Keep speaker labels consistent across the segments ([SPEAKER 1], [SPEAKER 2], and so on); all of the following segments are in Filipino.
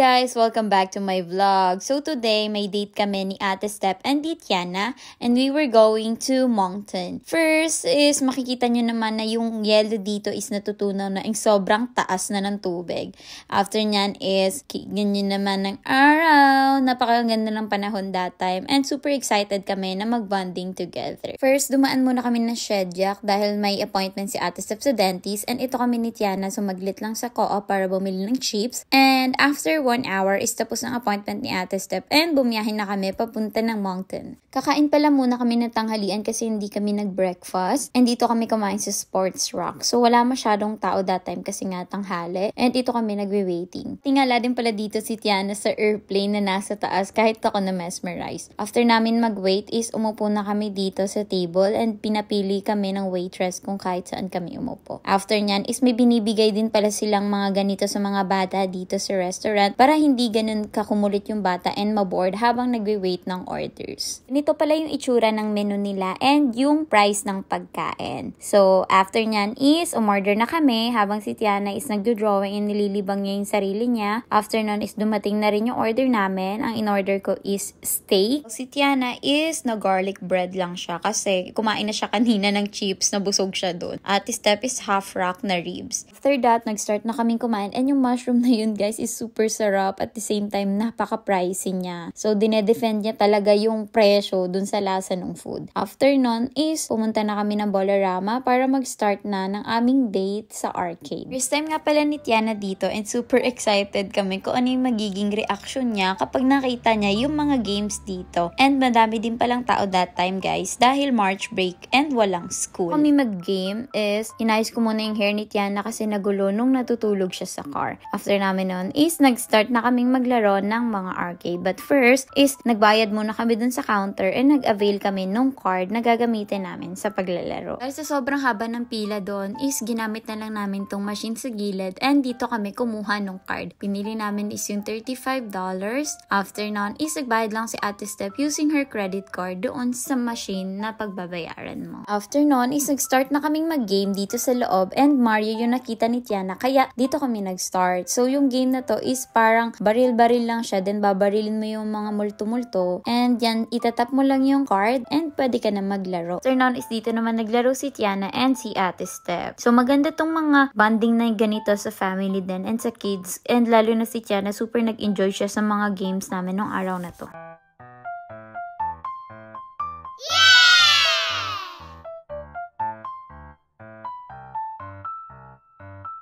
[SPEAKER 1] guys! Welcome back to my vlog. So today, may date kami ni Ate Step and Tiana and we were going to Moncton. First is makikita nyo naman na yung yellow dito is natutunaw na yung sobrang taas na ng tubig. After nyan is ganyan naman ng araw. Napakaganda ng panahon that time and super excited kami na mag-bonding together. First, dumaan muna kami ng Shediac dahil may appointment si Ate Step sa dentist and ito kami ni Tiana sumaglit lang sa co-op para bumili ng chips. And after 1 hour is tapos ang appointment ni Ate Step and bumiyahin na kami papunta ng Moncton. Kakain pala muna kami ng tanghalian kasi hindi kami nag-breakfast and dito kami kumain sa Sports Rock. So wala masyadong tao that time kasi nga tanghali and ito kami nagwe-waiting. Tingala din pala dito si Tiana sa airplane na nasa taas kahit ako na mesmerize. After namin mag-wait is umupo na kami dito sa table and pinapili kami ng waitress kung kahit saan kami umupo. After nyan is may binibigay din pala silang mga ganito sa mga bata dito sa restaurant para hindi ganun kakumulit yung bata and maboard habang nagwe-wait ng orders. Nito pala yung itsura ng menu nila and yung price ng pagkain. So, after nyan is umorder na kami habang si Tiana is nagdo-drawing and nililibang niya yung sarili niya. After nun is dumating na rin yung order namin. Ang in-order ko is steak. Si Tiana is na garlic bread lang siya kasi kumain na siya kanina ng chips na busog siya doon. At Step is half rack na ribs. After that, nag-start na kaming kumain and yung mushroom na yun guys is super sarap at the same time napaka-pricey niya. So, dinedefend niya talaga yung presyo dun sa lasa ng food. After nun is pumunta na kami ng Bolorama para mag-start na ng aming date sa arcade. First time nga pala ni Tiana dito and super excited kami kung ano yung magiging reaction niya kapag nakita niya yung mga games dito. And madami din palang tao that time guys dahil March break and walang school. Kami mag-game is inayos ko muna yung hair ni Tiana kasi nagulo nung natutulog siya sa car. After namin nun is nag-start na kaming maglaro ng mga arcade. But first is nagbayad muna kami dun sa counter and nag-avail kami nung card na gagamitin namin sa paglalaro. Dahil sa sobrang haba ng pila doon is ginamit na lang namin tong machine sa gilid and dito kami kumuha nung card. Pinili namin is yung $35. After nun is nagbayad lang si Ate Step using her credit card doon sa machine na pagbabayaran mo. After nun is nag-start na kaming mag-game dito sa loob and Mario yung nakita ni Tiana kaya dito kami nag-start. So yung game na to is parang baril-baril lang siya then babarilin mo yung mga multo-multo and yan itatap mo lang yung card and pwede ka na maglaro. After nun is dito naman naglaro si Tiana and si Ate Step. So maganda tong mga bonding na ganito sa family din and sa kids and lalo na si Tiana super nag-enjoy siya sa mga games namin nung araw na to.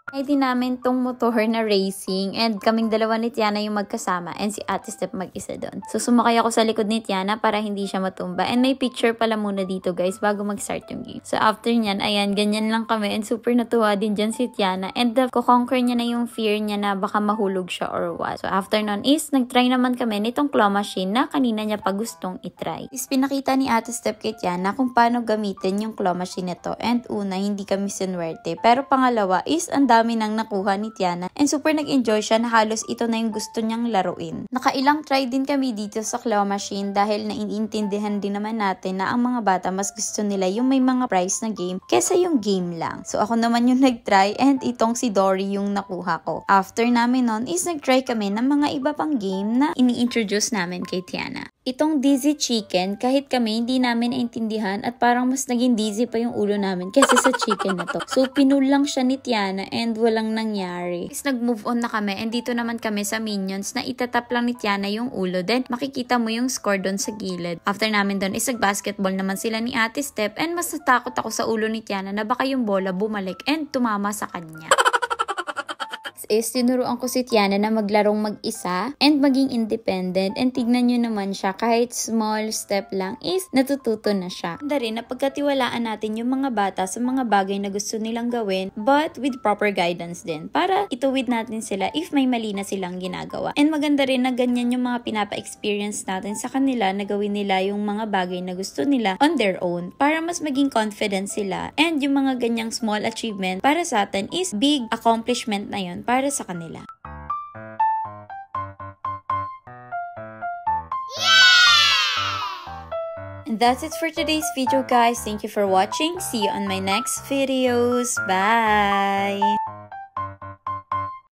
[SPEAKER 1] Ay din namin tong motor na racing and kaming dalawa ni Tiana yung magkasama and si Ate Step mag-isa doon. So sumakay ako sa likod ni Tiana para hindi siya matumba and may picture pala muna dito guys bago mag-start yung game. So after nyan, ayan, ganyan lang kami and super natuwa din dyan si Tiana and ko-conquer niya na yung fear niya na baka mahulog siya or what. So after nun is nag-try naman kami nitong claw machine na kanina niya pa gustong itry. Is pinakita ni Ate Step kay Tiana kung paano gamitin yung claw machine nito and una, hindi kami sinwerte. Pero pangalawa is ang dami nang nakuha ni Tiana and super nag-enjoy siya na halos ito na yung gusto niyang laruin. Nakailang try din kami dito sa claw machine dahil naiintindihan din naman natin na ang mga bata mas gusto nila yung may mga prize na game kesa yung game lang. So ako naman yung nag-try and itong si Dory yung nakuha ko. After namin nun is nag-try kami ng mga iba pang game na ini-introduce namin kay Tiana. Itong dizzy chicken, kahit kami hindi namin naintindihan at parang mas naging dizzy pa yung ulo namin kaysa sa chicken na to. So, pinul lang siya ni Tiana and walang nangyari. Is nag-move on na kami and dito naman kami sa Minions na itatap lang ni Tiana yung ulo. Then, makikita mo yung score doon sa gilid. After namin doon is nag-basketball naman sila ni Ate Step and mas natakot ako sa ulo ni Tiana na baka yung bola bumalik and tumama sa kanya. Is tinuruan ko si Tiana na maglarong mag-isa and maging independent and tignan nyo naman siya kahit small step lang is natututo na siya. Ganda rin na pagkatiwalaan natin yung mga bata sa mga bagay na gusto nilang gawin but with proper guidance din para ituwid natin sila if may mali na silang ginagawa. And maganda rin na ganyan yung mga pinapa-experience natin sa kanila na gawin nila yung mga bagay na gusto nila on their own para mas maging confident sila and yung mga ganyang small achievement para sa atin is big accomplishment na yun para sa kanila. And that's it for today's video guys. Thank you for watching. See you on my next videos. Bye!